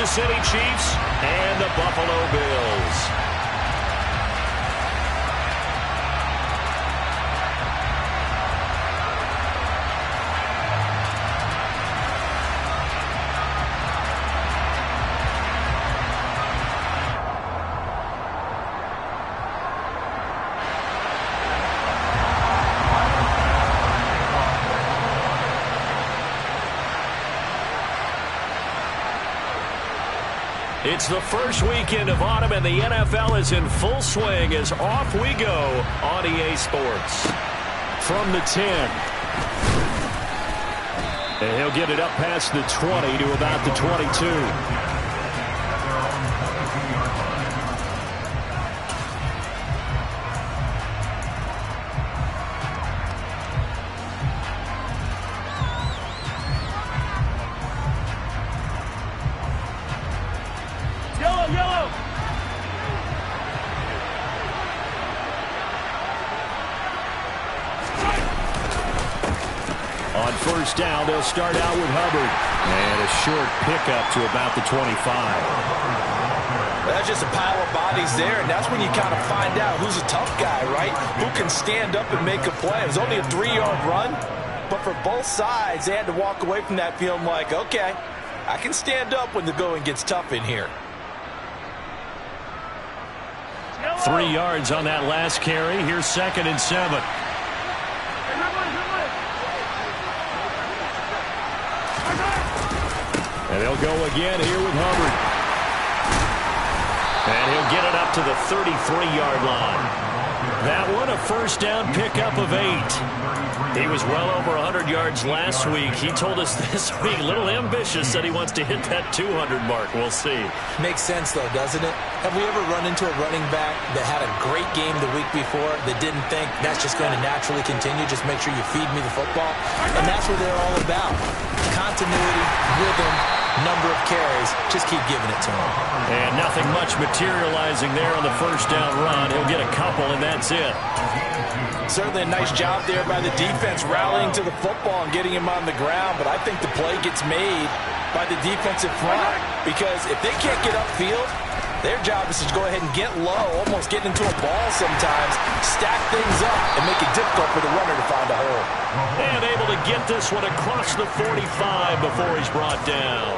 Kansas City Chiefs and the Buffalo Bills. It's the first weekend of autumn, and the NFL is in full swing as off we go on EA Sports. From the 10. And he'll get it up past the 20 to about the 22. On first down, they'll start out with Hubbard. And a short pickup to about the 25. That's just a pile of bodies there, and that's when you kind of find out who's a tough guy, right? Who can stand up and make a play. It was only a 3-yard run, but for both sides, they had to walk away from that feeling like, okay, I can stand up when the going gets tough in here. 3 yards on that last carry. Here's 2nd and 7. And they'll go again here with Hubbard. And he'll get it up to the 33-yard line. That one, a first down pickup of 8. He was well over 100 yards last week. He told us this week, a little ambitious, that he wants to hit that 200 mark. We'll see. Makes sense, though, doesn't it? Have we ever run into a running back that had a great game the week before that didn't think that's just going to naturally continue? Just make sure you feed me the football. And that's what they're all about. Continuity, rhythm, number of carries. Just keep giving it to him. And nothing much materializing there on the first down run. He'll get a couple, and that's it. Certainly a nice job there by the defense rallying to the football and getting him on the ground. But I think the play gets made by the defensive front, because if they can't get upfield, their job is to go ahead and get low, almost get into a ball sometimes, stack things up, and make it difficult for the runner to find a hole. And able to get this one across the 45 before he's brought down.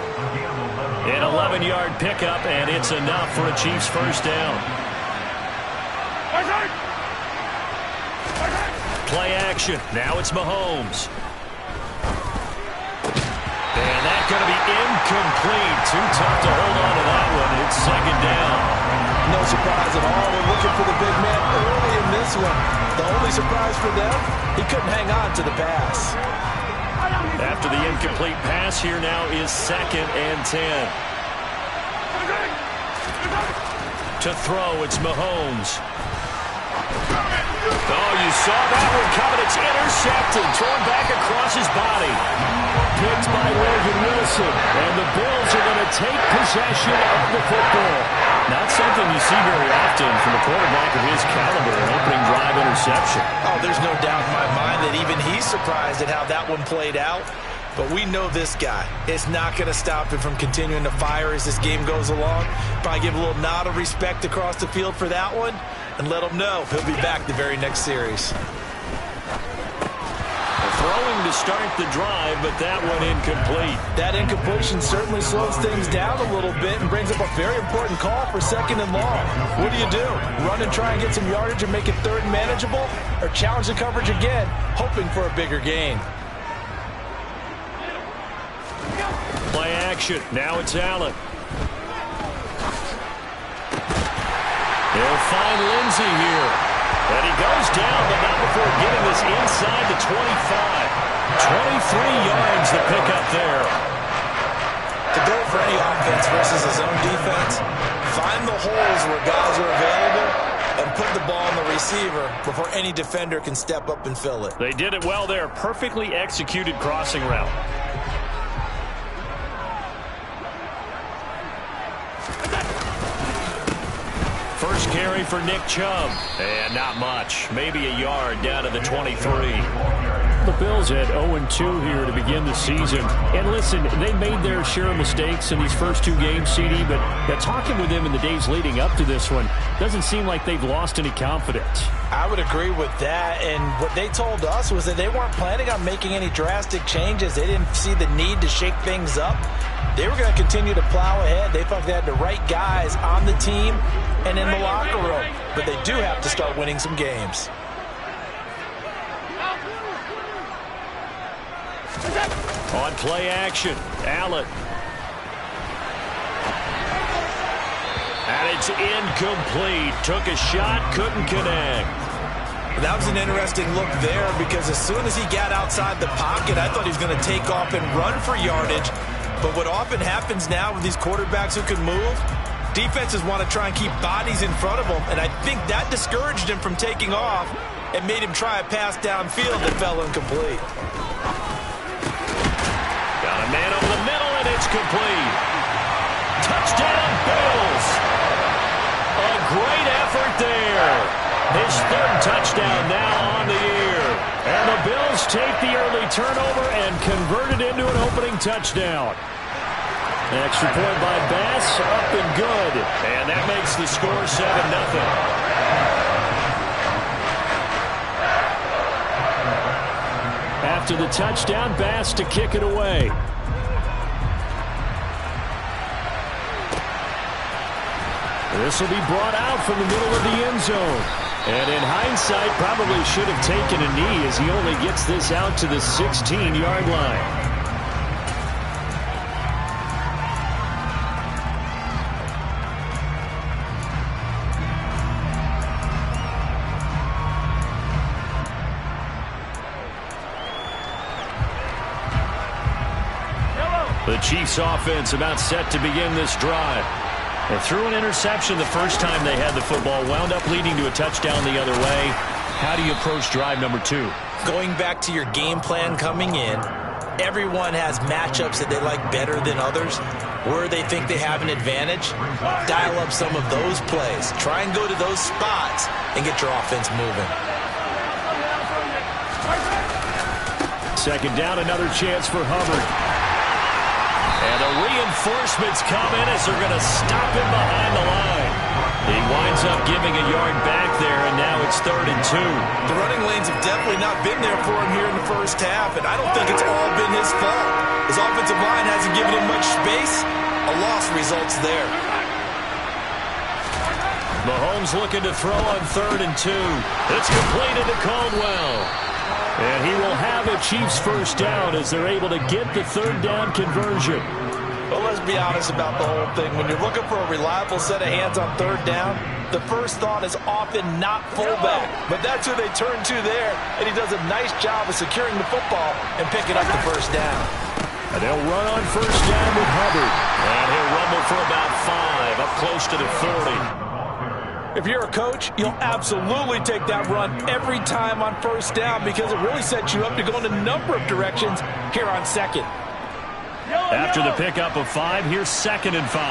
An 11-yard pickup, and it's enough for a Chiefs first down. Play action. Now it's Mahomes. And that's going to be incomplete. Too tough to hold on to that one. It's 2nd down. No surprise at all. They're looking for the big man early in this one. The only surprise for them, he couldn't hang on to the pass. After the incomplete pass, here now is 2nd and 10. To throw, it's Mahomes. Oh, you saw that one coming. It's intercepted. Thrown back across his body. Picked by Logan Wilson. And the Bills are going to take possession of the football. Not something you see very often from a quarterback of his caliber, an opening drive interception. Oh, there's no doubt in my mind that even he's surprised at how that one played out. But we know this guy. It's not going to stop him from continuing to fire as this game goes along. Probably give a little nod of respect across the field for that one, and let him know he'll be back the very next series. Throwing to start the drive, but that one incomplete. That incompletion certainly slows things down a little bit and brings up a very important call for 2nd and long. What do? Run and try and get some yardage and make it 3rd and manageable? Or challenge the coverage again, hoping for a bigger gain? Play action. Now it's Allen. They'll find Lindsey here. And he goes down, but not before getting this inside the 25. 23 yards to pick up there. To go for any offense versus his own defense, find the holes where guys are available and put the ball on the receiver before any defender can step up and fill it. They did it well there. Perfectly executed crossing route. First carry for Nick Chubb. And not much. Maybe a yard down to the 23. The Bills at 0-2 here to begin the season. And listen, they made their share of mistakes in these first two games, CD, but talking with them in the days leading up to this one, doesn't seem like they've lost any confidence. I would agree with that, and what they told us was that they weren't planning on making any drastic changes. They didn't see the need to shake things up. They were going to continue to plow ahead. They felt they had the right guys on the team and in the locker room, but they do have to start winning some games. On play action, Allen. And it's incomplete. Took a shot, couldn't connect. That was an interesting look there because as soon as he got outside the pocket, I thought he was going to take off and run for yardage. But what often happens now with these quarterbacks who can move, defenses want to try and keep bodies in front of them, and I think that discouraged him from taking off and made him try a pass downfield that fell incomplete. Got a man over the middle, and it's complete. Touchdown, Bills. A great effort there. His third touchdown now on the year. And the Bills take the early turnover and convert it into an opening touchdown. Extra point by Bass, up and good. And that makes the score 7-0. After the touchdown, Bass to kick it away. This will be brought out from the middle of the end zone. And in hindsight, probably should have taken a knee as he only gets this out to the 16-yard line. The Chiefs offense about set to begin this drive. They threw an interception the first time they had the football, wound up leading to a touchdown the other way. How do you approach drive number 2? Going back to your game plan coming in, everyone has matchups that they like better than others. Where they think they have an advantage, dial up some of those plays. Try and go to those spots and get your offense moving. Second down, another chance for Hubbard. And the reinforcements come in as they're going to stop him behind the line. He winds up giving a yard back there, and now it's 3rd and 2. The running lanes have definitely not been there for him here in the first half, and I don't think it's all been his fault. His offensive line hasn't given him much space. A loss results there. Mahomes looking to throw on 3rd and 2. It's completed to Caldwell. And he will have a Chiefs first down as they're able to get the 3rd down conversion. Well, let's be honest about the whole thing. When you're looking for a reliable set of hands on 3rd down, the first thought is often not fullback. But that's who they turn to there, and he does a nice job of securing the football and picking up the first down. And they'll run on first down with Hubbard. And he'll rumble for about 5, up close to the 40. If you're a coach, you'll absolutely take that run every time on first down because it really sets you up to go in a number of directions here on 2nd. After the pickup of 5, here's 2nd and 5.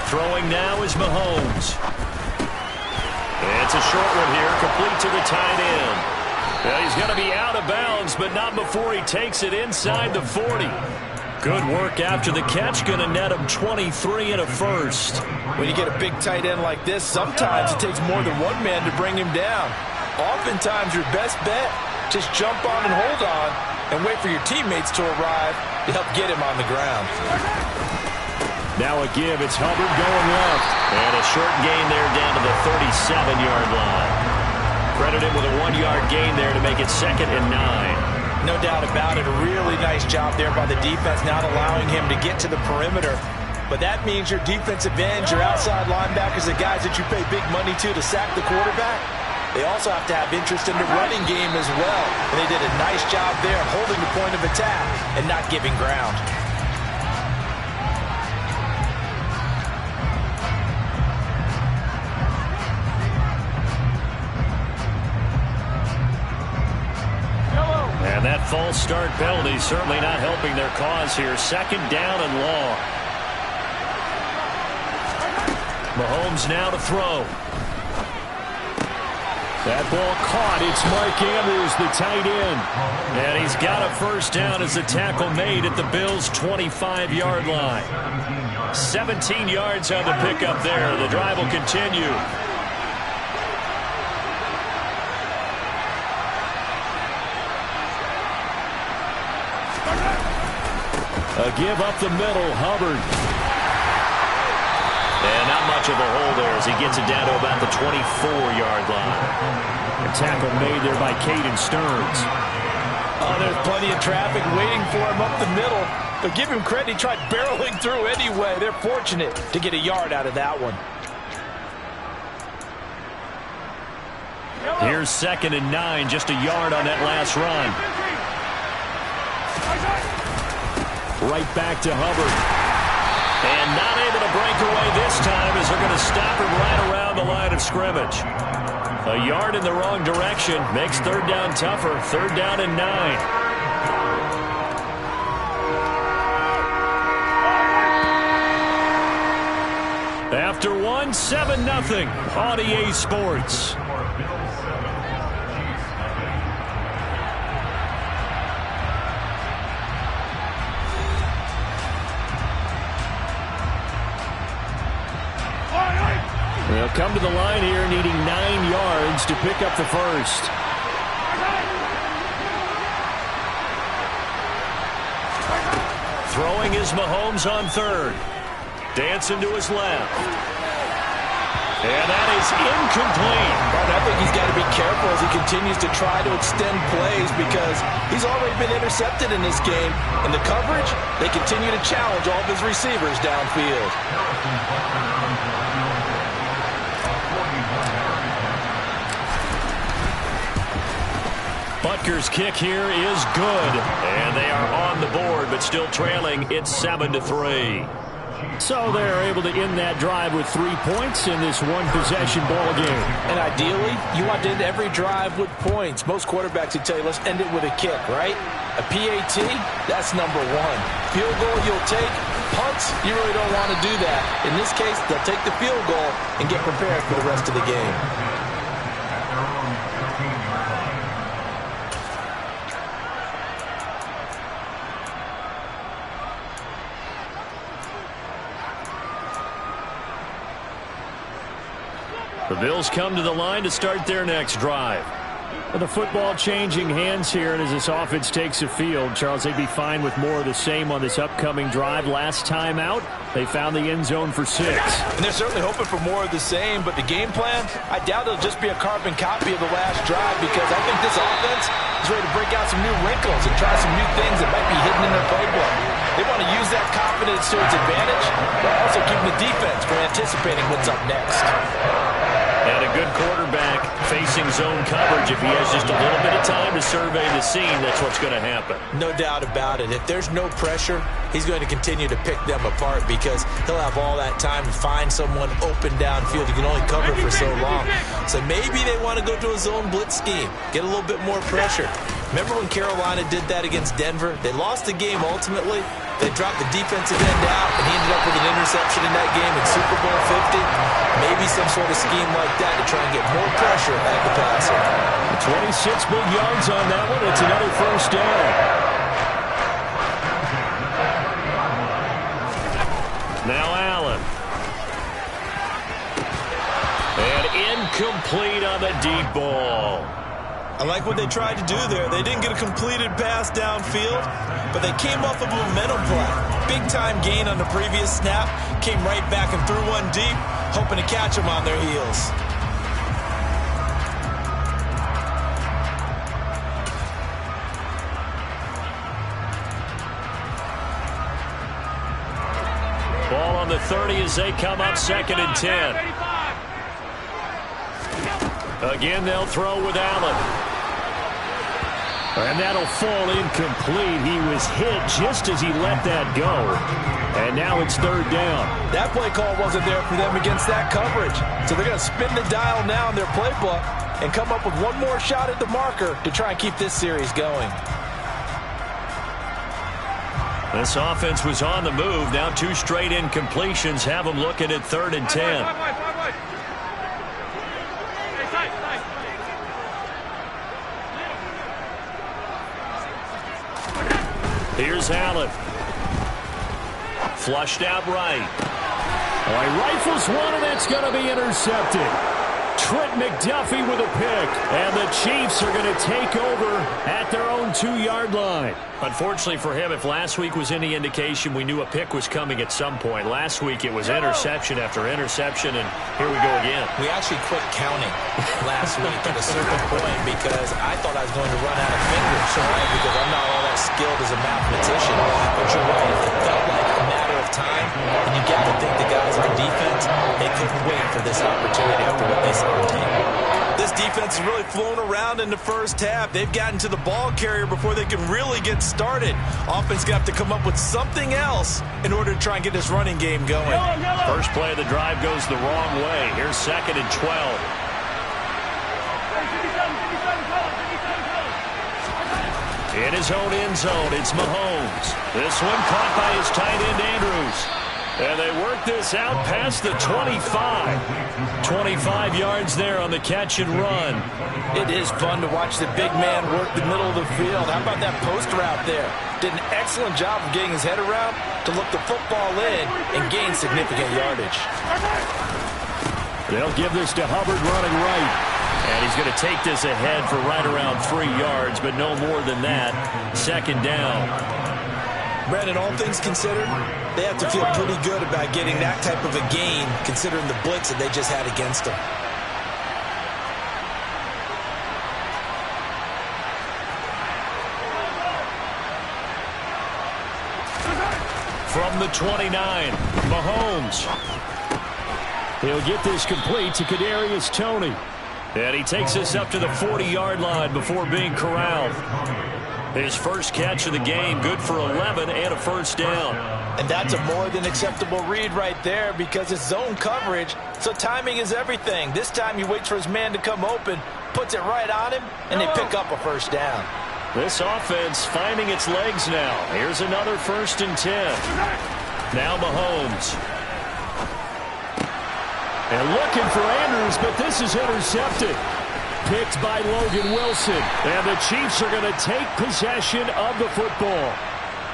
Throwing now is Mahomes. It's a short one here, complete to the tight end. Well, he's going to be out of bounds, but not before he takes it inside the 40. Good work after the catch, going to net him 23 and a first. When you get a big tight end like this, sometimes it takes more than one man to bring him down. Oftentimes, your best bet, just jump on and hold on and wait for your teammates to arrive to help get him on the ground. Now a give, it's Hubbard going left. And a short gain there down to the 37-yard line. Credit him with a 1-yard gain there to make it 2nd and 9. No doubt about it. A really nice job there by the defense, not allowing him to get to the perimeter. But that means your defensive ends, your outside linebackers, the guys that you pay big money to sack the quarterback, they also have to have interest in the running game as well. And they did a nice job there holding the point of attack and not giving ground. And that false start penalty certainly not helping their cause here. 2nd down and long. Mahomes now to throw. That ball caught. It's Mark Andrews, the tight end. And he's got a first down as the tackle made at the Bills' 25-yard line. 17 yards on the pickup there. The drive will continue. A give up the middle, Hubbard. And not much of a hole there as he gets it down to about the 24-yard line. A tackle made there by Caden Stearns. Oh, there's plenty of traffic waiting for him up the middle. But give him credit, he tried barreling through anyway. They're fortunate to get a yard out of that one. Here's 2nd and 9, just a yard on that last run. Right back to Hubbard. And not able to break away this time as they're going to stop him right around the line of scrimmage. A yard in the wrong direction makes 3rd down tougher. 3rd down and 9. After one, 7-0 on EA Sports. They'll come to the line here needing 9 yards to pick up the first. Throwing is Mahomes on 3rd. Dancing to his left. And that is incomplete. I think he's got to be careful as he continues to try to extend plays because he's already been intercepted in this game. And the coverage, they continue to challenge all of his receivers downfield. Butker's kick here is good. And they are on the board, but still trailing. It's 7-3. So they're able to end that drive with 3 points in this one-possession ball game. And ideally, you want to end every drive with points. Most quarterbacks would tell you, let's end it with a kick, right? A PAT, that's number 1. Field goal you'll take. Punts, you really don't want to do that. In this case, they'll take the field goal and get prepared for the rest of the game. The Bills come to the line to start their next drive. With the football changing hands here, and as this offense takes the field, Charles, they'd be fine with more of the same on this upcoming drive. Last time out, they found the end zone for 6. And they're certainly hoping for more of the same, but the game plan, I doubt it'll just be a carbon copy of the last drive because I think this offense is ready to break out some new wrinkles and try some new things that might be hidden in their playbook. They want to use that confidence to its advantage, but also keeping the defense from anticipating what's up next. And a good quarterback facing zone coverage. If he has just a little bit of time to survey the scene, that's what's going to happen. No doubt about it. If there's no pressure, he's going to continue to pick them apart because he'll have all that time to find someone open downfield. You can only cover for so long. So maybe they want to go to a zone blitz scheme, get a little bit more pressure. Remember when Carolina did that against Denver? They lost the game ultimately. They dropped the defensive end out, and he ended up with an interception in that game in Super Bowl 50. Maybe some sort of scheme like that to try and get more pressure at the passer. 26 big yards on that one. It's another first down. Now Allen. And incomplete on the deep ball. I like what they tried to do there. They didn't get a completed pass downfield, but they came off of a momentum play. Big-time gain on the previous snap. Came right back and threw one deep, hoping to catch them on their heels. Ball on the 30 as they come up 2nd and 10. Again, they'll throw with Allen. And that'll fall incomplete. He was hit just as he let that go. And now it's 3rd down. That play call wasn't there for them against that coverage. So they're going to spin the dial now in their playbook and come up with one more shot at the marker to try and keep this series going. This offense was on the move. Now 2 straight incompletions have them looking at 3rd and 10. Here's Allen. Flushed out right. Oh, he rifles one, and that's going to be intercepted. Trent McDuffie with a pick, and the Chiefs are going to take over at their own 2-yard line. Unfortunately for him, if last week was any indication, we knew a pick was coming at some point. Last week it was interception after interception, and here we go again. We actually quit counting last week at a certain point because I thought I was going to run out of fingers, right? Because I'm not all that skilled as a mathematician. But you're right, it felt like a matter of time, and you get to think the guys on defense, they couldn't wait for this opportunity after what they saw on tape. This defense has really flown around in the first half. They've gotten to the ball carrier before they can really get started. Offense got to come up with something else in order to try and get this running game going. First play of the drive goes the wrong way. Here's 2nd and 12. In his own end zone, it's Mahomes. This one caught by his tight end, Andrews. And they work this out past the 25. 25 yards there on the catch and run. It is fun to watch the big man work the middle of the field. How about that post route there? Did an excellent job of getting his head around to look the football in and gain significant yardage. They'll give this to Hubbard running right. And he's going to take this ahead for right around 3 yards, but no more than that. 2nd down. Brandon, all things considered, they have to feel pretty good about getting that type of a gain, considering the blitz that they just had against them. From the 29, Mahomes. He'll get this complete to Kadarius Toney. And he takes this up to the 40-yard line before being corralled. His first catch of the game, good for 11 and a first down. And that's a more than acceptable read right there because it's zone coverage, so timing is everything. This time he waits for his man to come open, puts it right on him, and they pick up a first down. This offense finding its legs now. Here's another 1st and 10. Now Mahomes. And looking for Andrews, but this is intercepted. Picked by Logan Wilson. And the Chiefs are going to take possession of the football.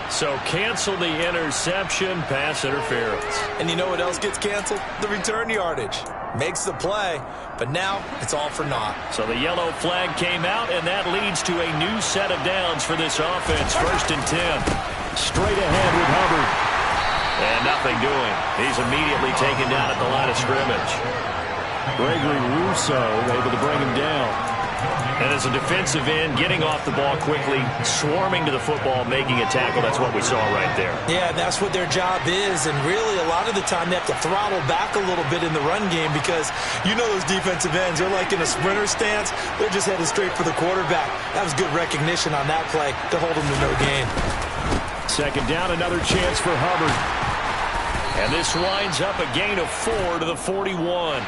So cancel the interception, pass interference. And you know what else gets canceled? The return yardage. Makes the play, but now it's all for naught. So the yellow flag came out, and that leads to a new set of downs for this offense. 1st and 10. Straight ahead with Hubbard. And nothing doing. He's immediately taken down at the line of scrimmage. Gregory Rousseau able to bring him down. And as a defensive end, getting off the ball quickly, swarming to the football, making a tackle. That's what we saw right there. Yeah, that's what their job is. And really, a lot of the time, they have to throttle back a little bit in the run game because you know those defensive ends, they're like in a sprinter stance. They're just headed straight for the quarterback. That was good recognition on that play to hold them to no gain. 2nd down, another chance for Hubbard. And this winds up a gain of 4 to the 41.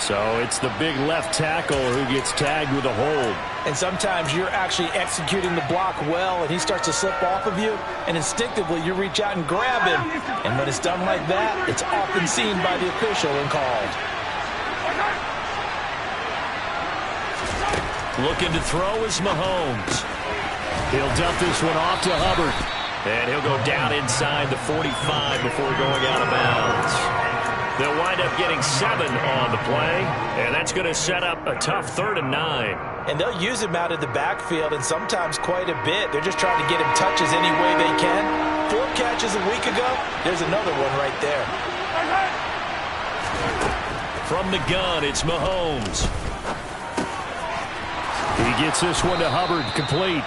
So it's the big left tackle who gets tagged with a hold. And sometimes you're actually executing the block well, and he starts to slip off of you, and instinctively you reach out and grab him. And when it's done like that, it's often seen by the official and called. Looking to throw is Mahomes. He'll dump this one off to Hubbard. And he'll go down inside the 45 before going out of bounds. They'll wind up getting 7 on the play, and that's going to set up a tough 3rd and 9. And they'll use him out of the backfield, and sometimes quite a bit. They're just trying to get him touches any way they can. 4 catches a week ago, there's another one right there. From the gun, it's Mahomes. He gets this one to Hubbard, complete.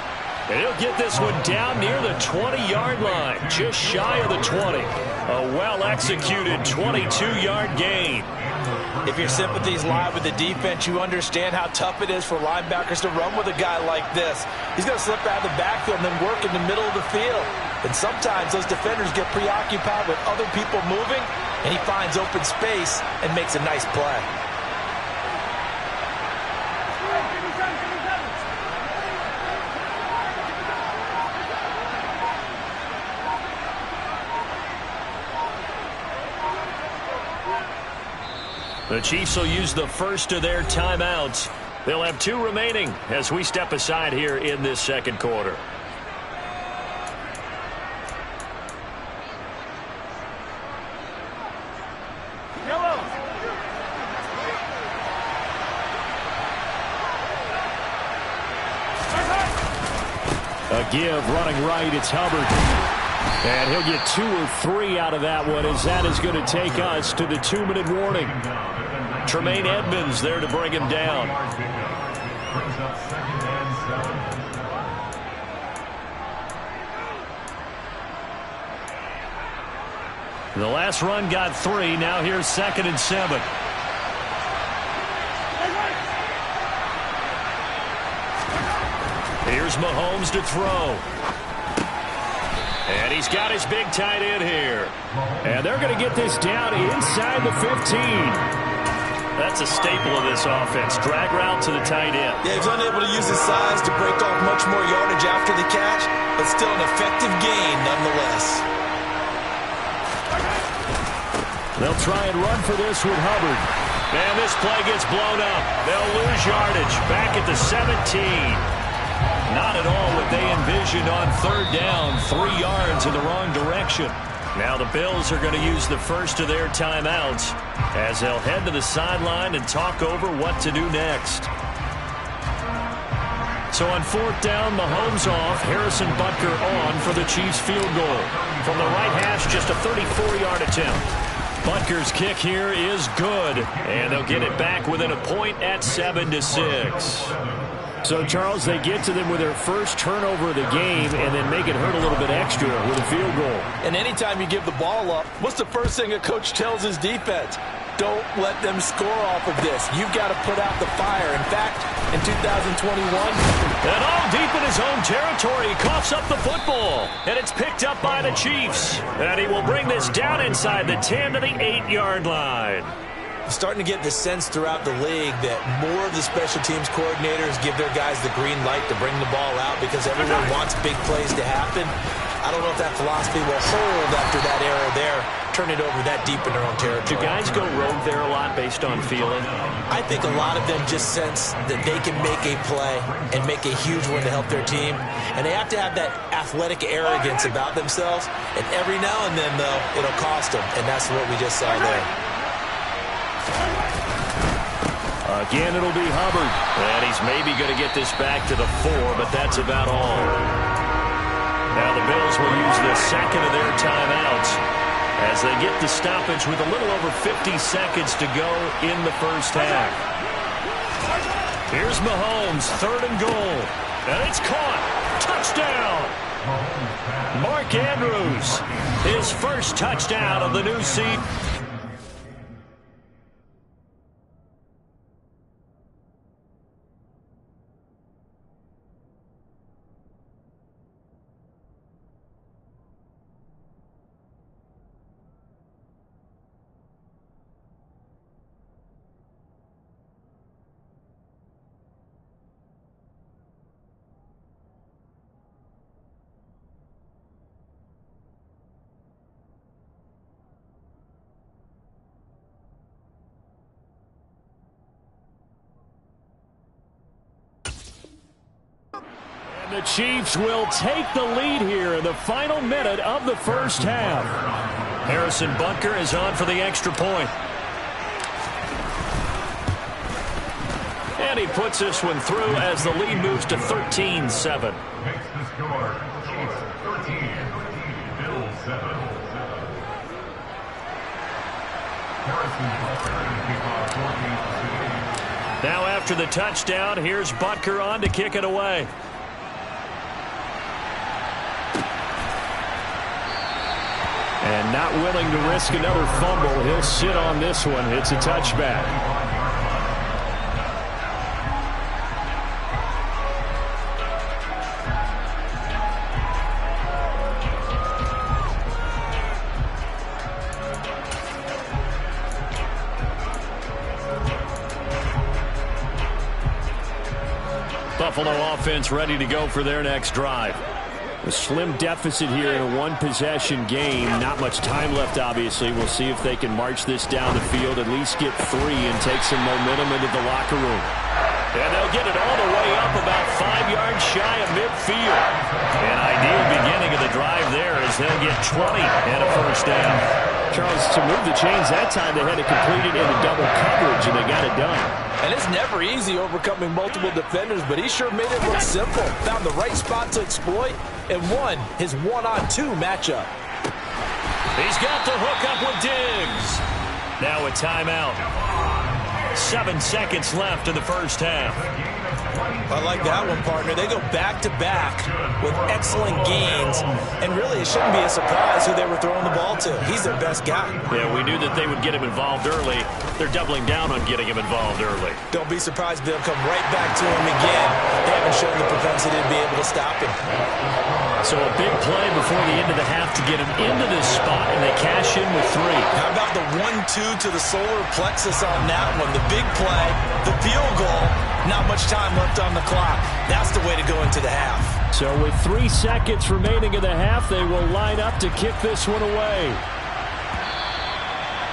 And he'll get this one down near the 20-yard line, just shy of the 20. A well-executed 22-yard gain. If your sympathies lie with the defense, you understand how tough it is for linebackers to run with a guy like this. He's going to slip out of the backfield and then work in the middle of the field. And sometimes those defenders get preoccupied with other people moving, and he finds open space and makes a nice play. The Chiefs will use the first of their timeouts. They'll have 2 remaining as we step aside here in this 2nd quarter. give, running right, it's Hubbard. And he'll get 2 or 3 out of that one, as that is going to take us to the 2-minute warning. Tremaine Edmonds there to bring him down. The last run got 3. Now here's 2nd and 7. Here's Mahomes to throw. And he's got his big tight end here. And they're going to get this down inside the 15. That's a staple of this offense. Drag route to the tight end. Yeah, he's unable to use his size to break off much more yardage after the catch, but still an effective gain nonetheless. They'll try and run for this with Hubbard. And this play gets blown up. They'll lose yardage back at the 17. Not at all what they envisioned on 3rd down. 3 yards in the wrong direction. Now the Bills are going to use the first of their timeouts as they'll head to the sideline and talk over what to do next. So on 4th down, Mahomes off, Harrison Butker on for the Chiefs field goal. From the right hash, just a 34-yard attempt. Butker's kick here is good, and they'll get it back within a point at 7-6. So, Charles, they get to them with their first turnover of the game and then make it hurt a little bit extra with a field goal. And anytime you give the ball up, what's the first thing a coach tells his defense? Don't let them score off of this. You've got to put out the fire. In fact, in 2021, and all deep in his own territory, he coughs up the football. And it's picked up by the Chiefs. And he will bring this down inside the 10 to the 8-yard line. Starting to get the sense throughout the league that more of the special teams coordinators give their guys the green light to bring the ball out because everyone wants big plays to happen. I don't know if that philosophy will hold after that era there. Turn it over that deep in their own territory. Do guys go rogue there a lot based on feeling? I think a lot of them just sense that they can make a play and make a huge one to help their team. And they have to have that athletic arrogance about themselves. And every now and then, though, it'll cost them. And that's what we just saw there. Again, it'll be Hubbard. And he's maybe going to get this back to the 4, but that's about all. Now the Bills will use the 2nd of their timeouts as they get the stoppage with a little over 50 seconds to go in the first half. Here's Mahomes, 3rd and goal. And it's caught. Touchdown! Mark Andrews, his first touchdown of the new season. The Chiefs will take the lead here in the final minute of the first half. Harrison Butker is on for the extra point. And he puts this one through as the lead moves to 13-7. Makes the score, Chiefs 13, Bills 7. Harrison Butker to kick off 14-2. Now after the touchdown, here's Butker on to kick it away. And not willing to risk another fumble, he'll sit on this one. It's a touchback. Buffalo offense ready to go for their next drive. A slim deficit here in a one-possession game. Not much time left, obviously. We'll see if they can march this down the field, at least get 3 and take some momentum into the locker room. And they'll get it all the way up about 5 yards shy of midfield. An ideal beginning of the drive there as they'll get 20 and a first down. Charles, to move the chains that time, they had to complete it into double coverage, and they got it done. And it's never easy overcoming multiple defenders, but he sure made it look simple. Found the right spot to exploit and won his one-on-two matchup. He's got the hook up with Diggs. Now a timeout. 7 seconds left in the first half. I like that one, partner. They go back-to-back with excellent gains, and really it shouldn't be a surprise who they were throwing the ball to. He's their best guy. Yeah, we knew that they would get him involved early. They're doubling down on getting him involved early. Don't be surprised if they'll come right back to him again. They haven't shown the propensity to be able to stop him. So a big play before the end of the half to get him into this spot, and they cash in with 3. How about the 1-2 to the solar plexus on that one? The big play, the field goal, not much time left on the clock. That's the way to go into the half. So with 3 seconds remaining in the half, they will line up to kick this one away.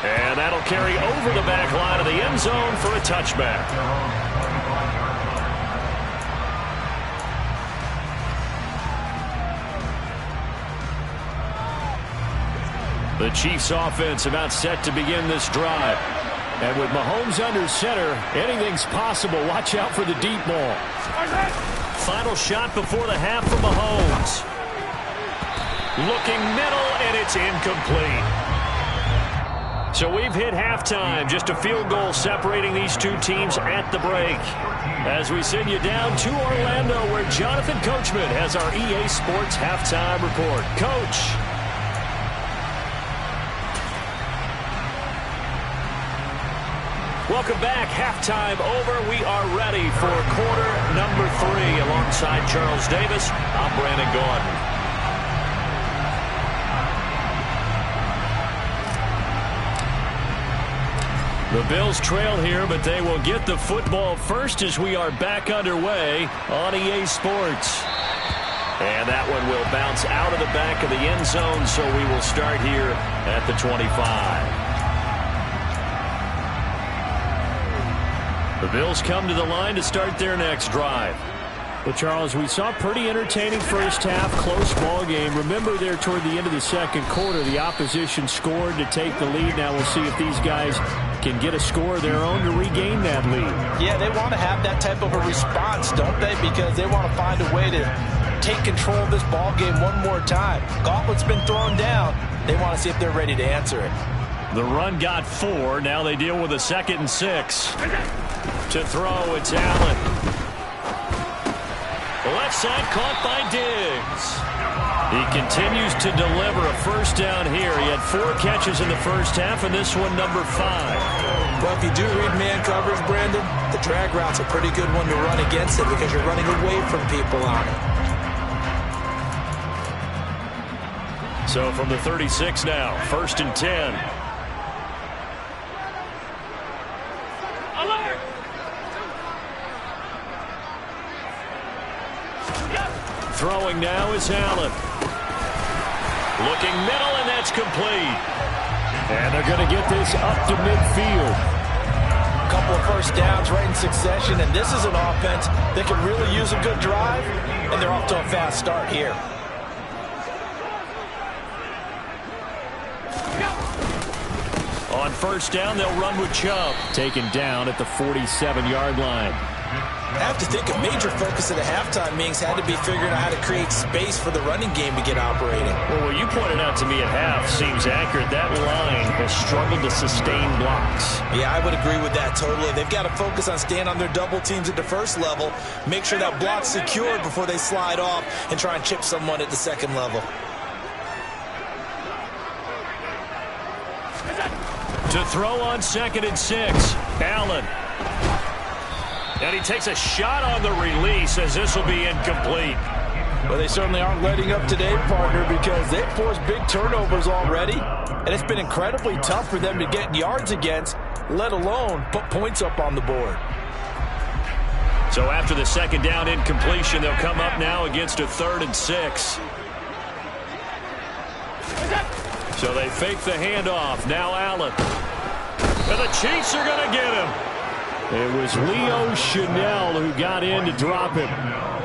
And that'll carry over the back line of the end zone for a touchback. The Chiefs offense about set to begin this drive. And with Mahomes under center, anything's possible. Watch out for the deep ball. Final shot before the half for Mahomes. Looking middle, and it's incomplete. So we've hit halftime. Just a field goal separating these two teams at the break. As we send you down to Orlando, where Jonathan Coachman has our EA Sports halftime report. Coach. Welcome back. Halftime over. We are ready for quarter number 3. Alongside Charles Davis, I'm Brandon Gordon. The Bills trail here, but they will get the football first as we are back underway on EA Sports. And that one will bounce out of the back of the end zone, so we will start here at the 25. The Bills come to the line to start their next drive. Well, Charles, we saw pretty entertaining first half, close ball game. Remember there toward the end of the second quarter, the opposition scored to take the lead. Now we'll see if these guys can get a score of their own to regain that lead. Yeah, they want to have that type of a response, don't they? Because they want to find a way to take control of this ball game one more time. Gauntlet's been thrown down. They want to see if they're ready to answer it. The run got 4. Now they deal with a 2nd and 6. To throw, it's Allen. Left side caught by Diggs. He continues to deliver a first down here. He had 4 catches in the first half, and this one number 5. Well, if you do read man coverage, Brandon, the drag route's a pretty good one to run against it because you're running away from people on it. So from the 36 now, 1st and 10. Throwing now is Allen. Looking middle, and that's complete. And they're going to get this up to midfield. A couple of first downs right in succession, and this is an offense that can really use a good drive, and they're off to a fast start here. On first down, they'll run with Chubb. Taken down at the 47-yard line. I have to think a major focus of the halftime meetings had to be figuring out how to create space for the running game to get operating. Well, what you pointed out to me at half seems accurate. That line has struggled to sustain blocks. Yeah, I would agree with that totally. They've got to focus on staying on their double teams at the first level, make sure that block's secured before they slide off and try and chip someone at the second level. To throw on 2nd and 6, Allen. And he takes a shot on the release as this will be incomplete. Well, they certainly aren't letting up today, partner, because they've forced big turnovers already. And it's been incredibly tough for them to get yards against, let alone put points up on the board. So after the 2nd down incompletion, they'll come up now against a 3rd and 6. So they fake the handoff. Now Allen. And the Chiefs are going to get him. It was Leo Chanel who got in to drop him.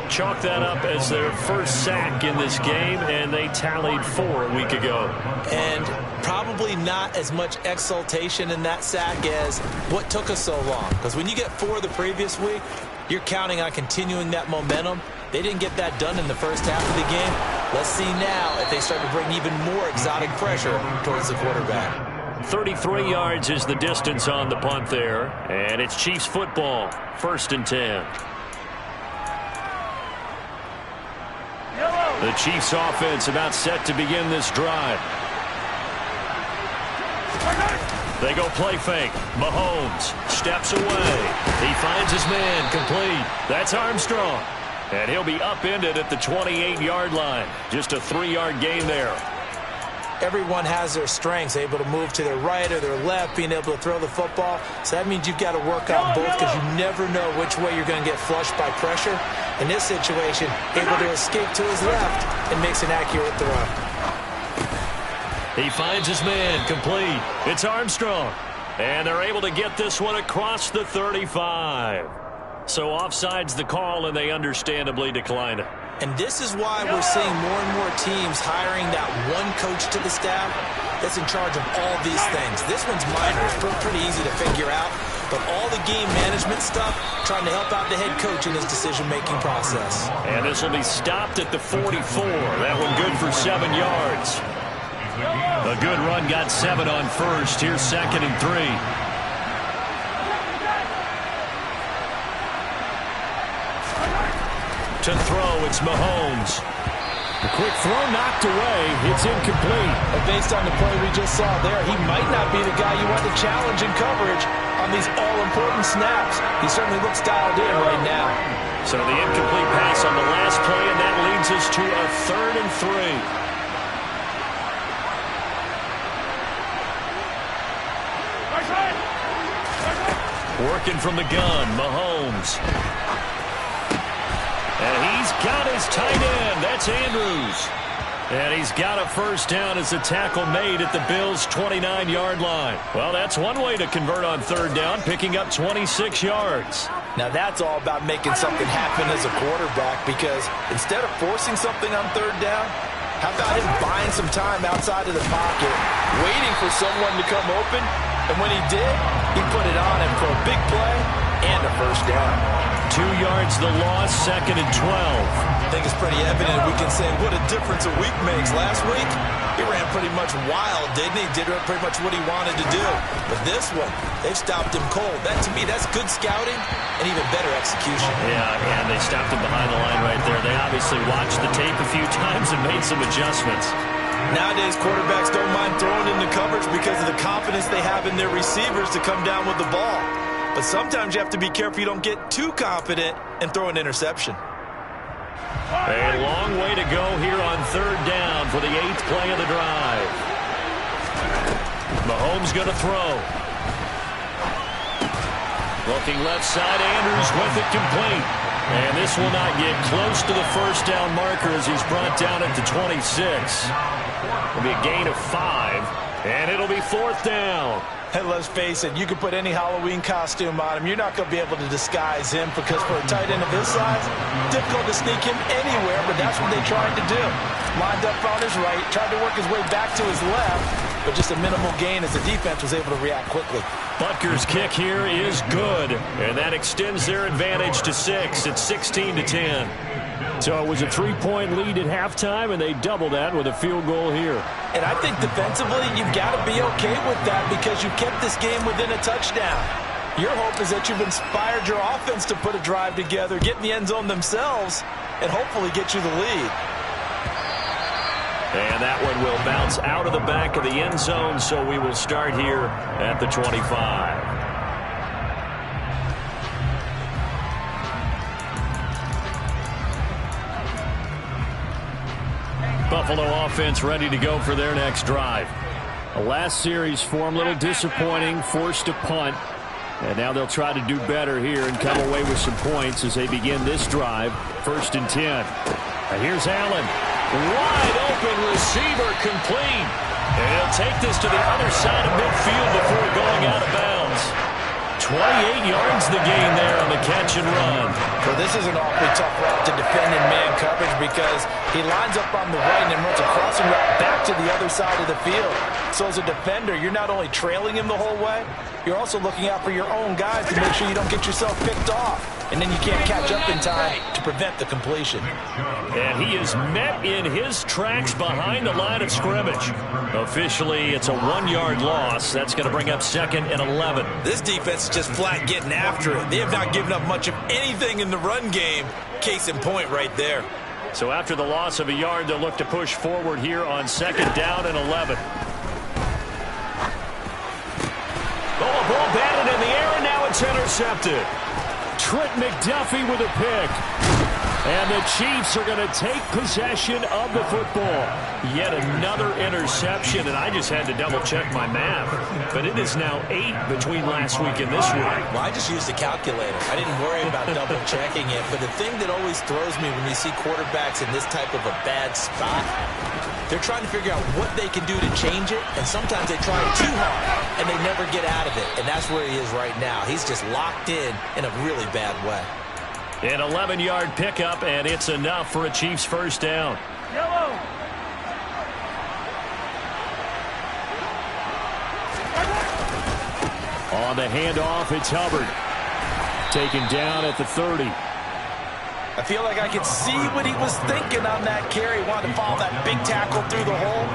chalk that up as their first sack in this game, and they tallied 4 a week ago. And probably not as much exultation in that sack as what took us so long. Because when you get 4 the previous week, you're counting on continuing that momentum. They didn't get that done in the first half of the game. Let's see now if they start to bring even more exotic pressure towards the quarterback. 33 yards is the distance on the punt there, and it's Chiefs football, 1st and 10. The Chiefs offense about set to begin this drive. They go play fake. Mahomes steps away. He finds his man complete. That's Armstrong. And he'll be upended at the 28-yard line. Just a 3-yard gain there. Everyone has their strengths, able to move to their right or their left, being able to throw the football. So that means you've got to work on both because you never know which way you're going to get flushed by pressure. In this situation, able to escape to his left and makes an accurate throw. He finds his man complete. It's Armstrong. And they're able to get this one across the 35. So offside's the call, and they understandably decline it. And this is why we're seeing more and more teams hiring that one coach to the staff that's in charge of all these things. This one's minor. It's pretty easy to figure out. But all the game management stuff, trying to help out the head coach in his decision-making process. And this will be stopped at the 44. That one good for 7 yards. A good run got 7 on first. Here's 2nd and 3. To throw, it's Mahomes. The quick throw knocked away. It's incomplete. But based on the play we just saw there, he might not be the guy you want to challenge in coverage on these all-important snaps. He certainly looks dialed in right now. So the incomplete pass on the last play, and that leads us to a 3rd and 3. Working from the gun, Mahomes. And he's got his tight end. That's Andrews. And he's got a first down as the tackle made at the Bills' 29-yard line. Well, that's one way to convert on 3rd down, picking up 26 yards. Now that's all about making something happen as a quarterback, because instead of forcing something on 3rd down, how about him buying some time outside of the pocket, waiting for someone to come open, and when he did, he put it on him for a big play and a first down. 2 yards the loss, 2nd and 12. I think it's pretty evident we can say what a difference a week makes. Last week, he ran pretty much wild, didn't he? Did pretty much what he wanted to do. But this one, they've stopped him cold. That, to me, that's good scouting and even better execution. Yeah, and they stopped him behind the line right there. They obviously watched the tape a few times and made some adjustments. Nowadays, quarterbacks don't mind throwing into coverage because of the confidence they have in their receivers to come down with the ball. But sometimes you have to be careful you don't get too confident and throw an interception. A long way to go here on 3rd down for the 8th play of the drive. Mahomes going to throw. Looking left side, Andrews with it complete. And this will not get close to the first down marker as he's brought down at the 26. It'll be a gain of 5, and it'll be 4th down. And let's face it, you can put any Halloween costume on him. You're not going to be able to disguise him, because for a tight end of his size, difficult to sneak him anywhere, but that's what they tried to do. Lined up on his right, tried to work his way back to his left, but just a minimal gain as the defense was able to react quickly. Butker's kick here is good, and that extends their advantage to 6. It's 16-10. So it was a 3-point lead at halftime, and they double that with a field goal here. And I think defensively, you've got to be okay with that, because you kept this game within a touchdown. Your hope is that you've inspired your offense to put a drive together, get in the end zone themselves, and hopefully get you the lead. And that one will bounce out of the back of the end zone, so we will start here at the 25. Buffalo offense ready to go for their next drive. The last series form, a little disappointing, forced to punt. And now they'll try to do better here and come away with some points as they begin this drive. 1st and 10. And here's Allen. Wide open receiver complete. And he'll take this to the other side of midfield before going out of bounds. 28 yards the gain there on the catch and run. Well, this is an awfully tough route to defend in man coverage because he lines up on the right and then runs a crossing route back to the other side of the field. So as a defender, you're not only trailing him the whole way, you're also looking out for your own guys to make sure you don't get yourself picked off. And then you can't catch up in time to prevent the completion. And he is met in his tracks behind the line of scrimmage. Officially, it's a 1-yard loss. That's going to bring up 2nd and 11. This defense is just flat getting after it. They have not given up much of anything in the run game. Case in point right there. So after the loss of a yard, they'll look to push forward here on 2nd down and 11. Oh, ball batted in the air, and now it's intercepted. Trent McDuffie with a pick. And the Chiefs are going to take possession of the football. Yet another interception, and I just had to double-check my math. But it is now 8 between last week and this week. Well, I just used a calculator. I didn't worry about double-checking it. But the thing that always throws me when you see quarterbacks in this type of a bad spot, they're trying to figure out what they can do to change it, and sometimes they try too hard, and they never get out of it. And that's where he is right now. He's just locked in a really bad way. An 11-yard pickup, and it's enough for a Chiefs first down. Yellow. On the handoff, it's Hubbard. Taken down at the 30. I feel like I could see what he was thinking on that carry. Wanted to follow that big tackle through the hole.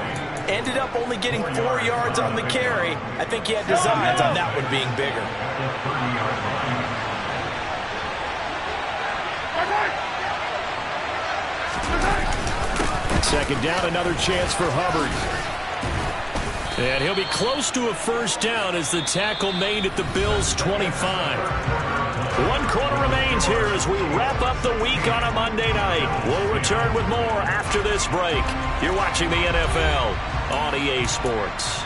Ended up only getting 4 yards on the carry. I think he had designs on that one being bigger. Second down, another chance for Hubbard. And he'll be close to a first down as the tackle made at the Bills' 25. 1 quarter remains here as we wrap up the week on a Monday night. We'll return with more after this break. You're watching the NFL on EA Sports.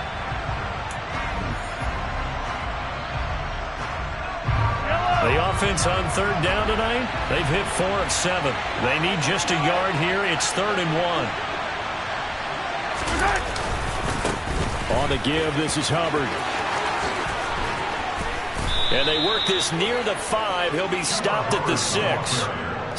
The offense on 3rd down tonight, they've hit 4 of 7. They need just a yard here. It's 3rd and 1. On the give, this is Hubbard. And they work this near the 5. He'll be stopped at the 6.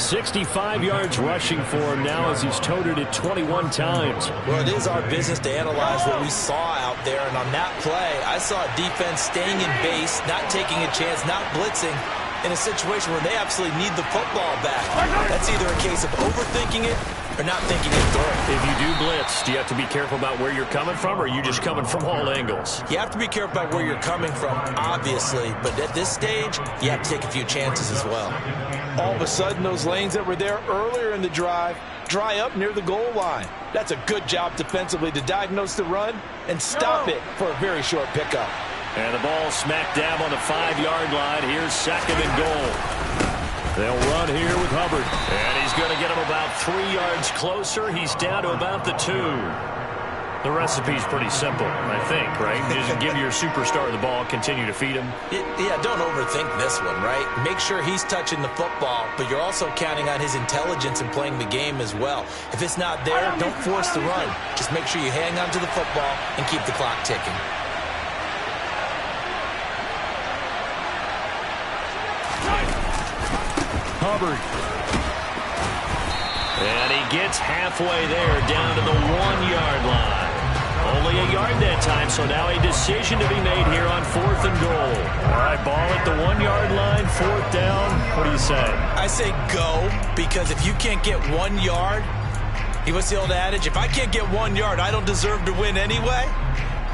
65 yards rushing for him now as he's toted it 21 times. Well, it is our business to analyze what we saw out there. And on that play, I saw a defense staying in base, not taking a chance, not blitzing in a situation where they absolutely need the football back. That's either a case of overthinking it or not thinking it through. If you do blitz, do you have to be careful about where you're coming from, or are you just coming from all angles? You have to be careful about where you're coming from, obviously. But at this stage, you have to take a few chances as well. All of a sudden, those lanes that were there earlier in the drive dry up near the goal line. That's a good job defensively to diagnose the run and stop it for a very short pickup. And the ball smack dab on the 5-yard line. Here's 2nd and goal. They'll run here with Hubbard. And he's going to get him about 3 yards closer. He's down to about the 2. The recipe's pretty simple, I think, right? Just give your superstar the ball, continue to feed him. Yeah, don't overthink this one, right? Make sure he's touching the football, but you're also counting on his intelligence in playing the game as well. If it's not there, don't force the run. Just make sure you hang on to the football and keep the clock ticking. Hubbard. And he gets halfway there, down to the 1-yard line. Only a yard that time, so now a decision to be made here on 4th and goal. All right, ball at the 1-yard line, 4th down. What do you say? I say go, because if you can't get 1 yard, what's the old adage? If I can't get 1 yard, I don't deserve to win anyway.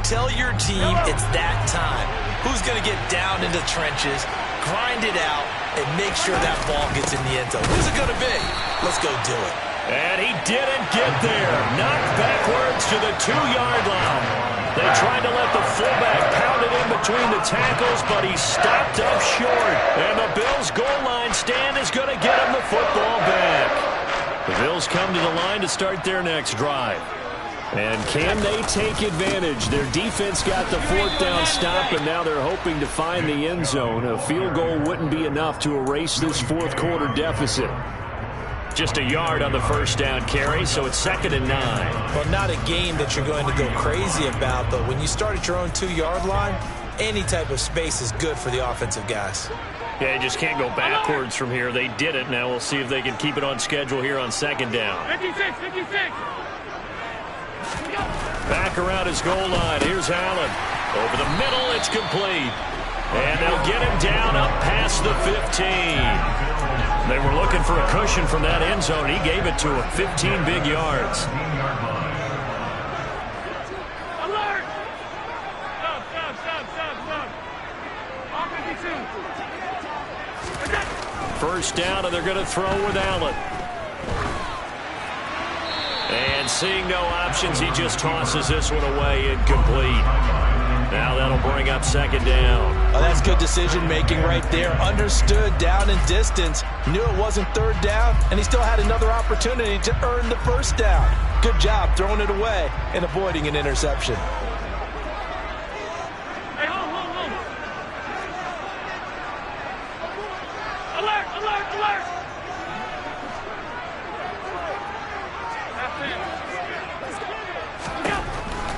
Tell your team it's that time. Who's going to get down into the trenches, grind it out, and make sure that ball gets in the end zone? Who's it going to be? Let's go do it. And he didn't get there. Knocked backwards to the 2-yard line. They tried to let the fullback pound it in between the tackles, but he stopped up short. And the Bills' goal line stand is going to get him the football back. The Bills come to the line to start their next drive. And can they take advantage? Their defense got the 4th down stop, and now they're hoping to find the end zone. A field goal wouldn't be enough to erase this 4th quarter deficit. Just a yard on the 1st down carry, so it's 2nd and 9. Well, not a game that you're going to go crazy about, but when you start at your own 2-yard line, any type of space is good for the offensive guys. Yeah, you just can't go backwards from here. They did it. Now we'll see if they can keep it on schedule here on second down. 56, 56. Back around his goal line. Here's Allen. Over the middle, it's complete. And they'll get him down up past the 15. They were looking for a cushion from that end zone. He gave it to him. 15 big yards. Alert! Stop. Offensive 2. First down, and they're going to throw with Allen. And seeing no options, he just tosses this one away, incomplete. Now that'll bring up second down. Oh, that's good decision-making right there. Understood down and distance. Knew it wasn't third down, and he still had another opportunity to earn the first down. Good job throwing it away and avoiding an interception. Hey, hold. Alert!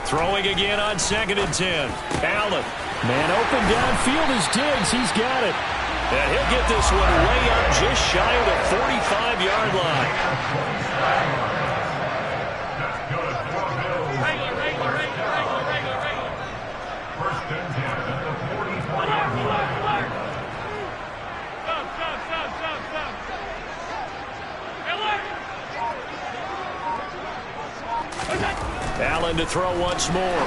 Throwing again on 2nd and 10. Allen. Man open downfield is Diggs. He's got it. And he'll get this one way up just shy of the 45-yard line. Regular. First and 10 at the 45-yard line. Stop. Allen to throw once more.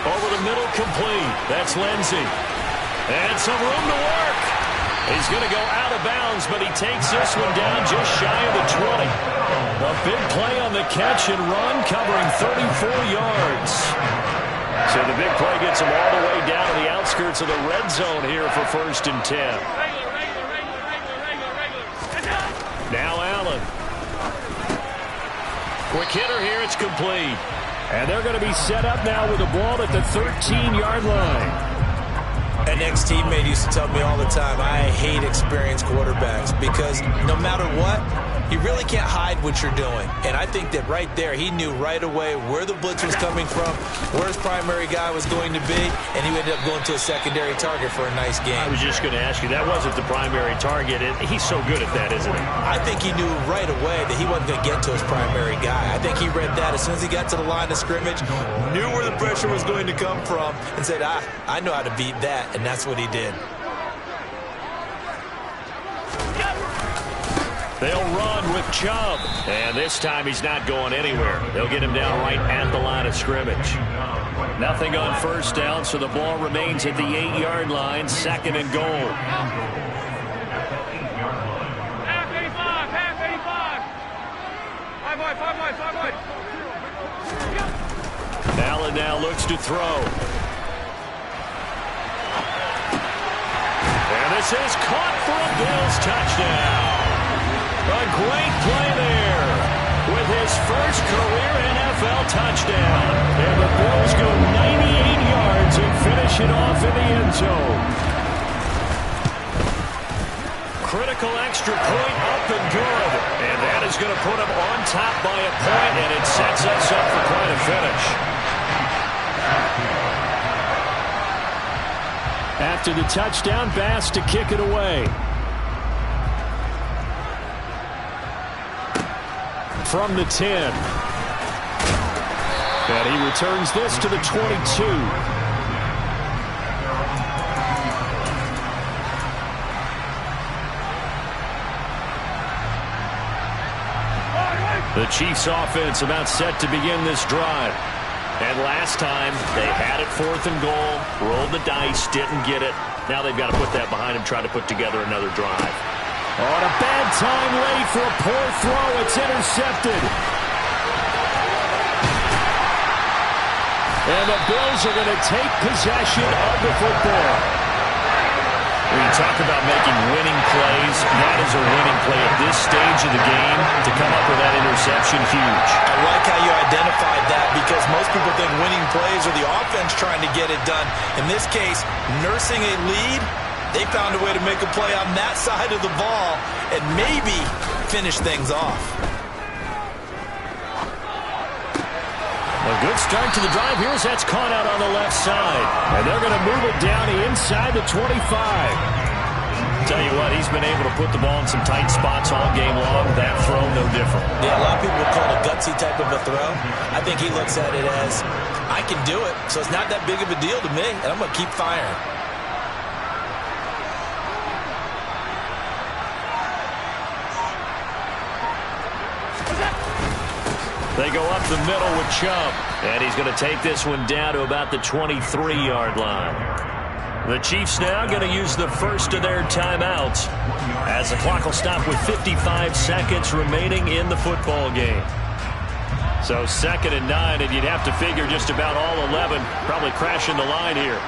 Over the middle, complete. That's Lindsey. And some room to work. He's going to go out of bounds, but he takes this one down just shy of the 20. A big play on the catch and run, covering 34 yards. So the big play gets him all the way down to the outskirts of the red zone here for 1st and 10. Now Allen. Quick hitter here, it's complete. And they're going to be set up now with the ball at the 13-yard line. An ex-teammate used to tell me all the time, I hate experienced quarterbacks because no matter what, you really can't hide what you're doing. And I think that right there, he knew right away where the blitz was coming from, where his primary guy was going to be, and he ended up going to a secondary target for a nice game. I was just going to ask you, that wasn't the primary target. He's so good at that, isn't he? I think he knew right away that he wasn't going to get to his primary guy. I think he read that as soon as he got to the line of scrimmage, knew where the pressure was going to come from, and said, I know how to beat that, and that's what he did. They'll run with Chubb. And this time he's not going anywhere. They'll get him down right at the line of scrimmage. Nothing on first down, so the ball remains at the 8-yard line, 2nd and goal. Half 85. Five wide. Allen now looks to throw. And this is caught for a Bills touchdown. A great play there with his first career NFL touchdown. And the Bills go 98 yards and finish it off in the end zone. Critical extra point up and good. And that is going to put him on top by a point, and it sets us up for quite a finish. After the touchdown, Bass to kick it away. From the 10. And he returns this to the 22. The Chiefs offense about set to begin this drive. And last time, they had it 4th and goal, rolled the dice, didn't get it. Now they've got to put that behind them, try to put together another drive. On a bad time late for a poor throw. It's intercepted. And the Bills are going to take possession of the football. When you talk about making winning plays, that is a winning play at this stage of the game. To come up with that interception, huge. I like how you identified that because most people think winning plays are the offense trying to get it done. In this case, nursing a lead, they found a way to make a play on that side of the ball and maybe finish things off. A good start to the drive here as that's caught out on the left side. And they're going to move it down inside the 25. Tell you what, he's been able to put the ball in some tight spots all game long. That throw, no different. Yeah, a lot of people would call it a gutsy type of a throw. I think he looks at it as, I can do it, so it's not that big of a deal to me, and I'm going to keep firing. They go up the middle with Chubb, and he's going to take this one down to about the 23-yard line. The Chiefs now going to use the first of their timeouts as the clock will stop with 55 seconds remaining in the football game. So 2nd and 9, and you'd have to figure just about all 11 probably crashing the line here.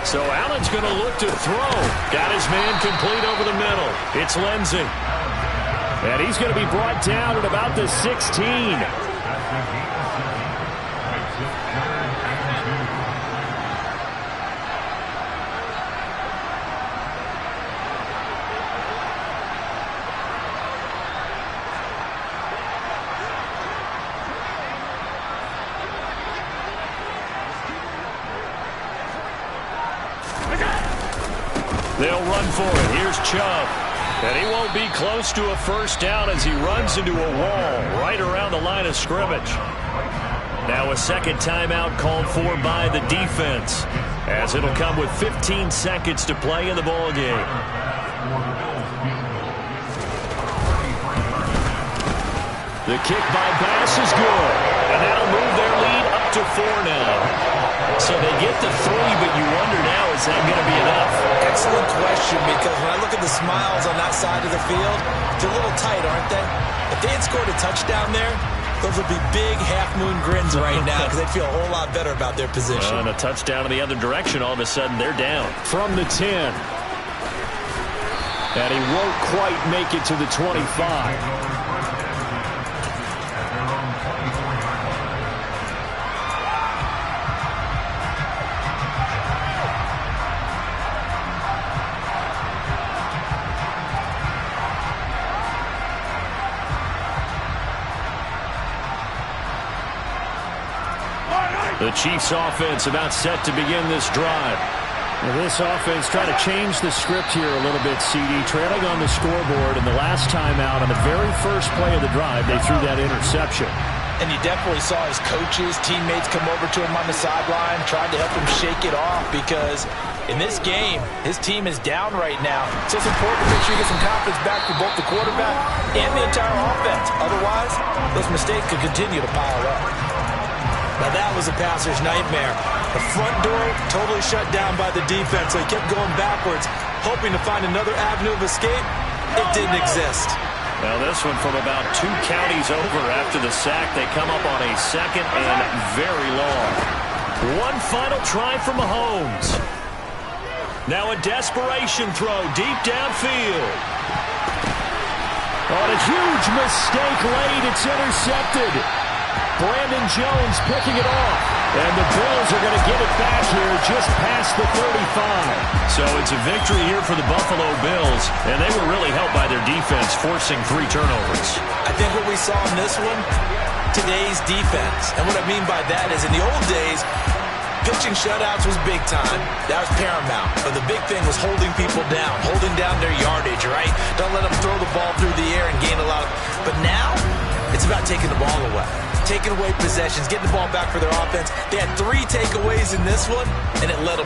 So Allen's going to look to throw. Got his man complete over the middle. It's Lindsey. And he's going to be brought down at about the 16. They'll run for it. Here's Chubb. And he won't be close to a first down as he runs into a wall right around the line of scrimmage. Now a second timeout called for by the defense, as it'll come with 15 seconds to play in the ball game. The kick by Bass is good. And that'll move their lead up to 4 now. So they get the 3, but you wonder now, is that going to be enough? Excellent question, because when I look at the smiles on that side of the field, they're a little tight, aren't they? If they had scored a touchdown there, those would be big half-moon grins right now because they'd feel a whole lot better about their position. And a touchdown in the other direction, all of a sudden they're down. From the 10. And he won't quite make it to the 25. The Chiefs offense about set to begin this drive. Now this offense trying to change the script here a little bit, CD. Trailing on the scoreboard, and the last time out on the very first play of the drive, they threw that interception. And you definitely saw his coaches, teammates come over to him on the sideline, tried to help him shake it off, because in this game, his team is down right now. So it's important to make sure you get some confidence back for both the quarterback and the entire offense. Otherwise, those mistakes could continue to pile up. Now that was a passer's nightmare. The front door totally shut down by the defense, so he kept going backwards, hoping to find another avenue of escape. It didn't exist. Well, this one from about 2 counties over after the sack. They come up on a 2nd and very long. One final try for Mahomes. Now a desperation throw deep downfield. On a huge mistake late, it's intercepted. Brandon Jones picking it off. And the Bills are going to get it back here just past the 35. So it's a victory here for the Buffalo Bills. And they were really helped by their defense, forcing 3 turnovers. I think what we saw in this one, today's defense. And what I mean by that is in the old days, pitching shutouts was big time. That was paramount. But the big thing was holding people down, holding down their yardage, right? Don't let them throw the ball through the air and gain a lot. But now, it's about taking the ball away. Taking away possessions, getting the ball back for their offense. They had 3 takeaways in this one, and it led them.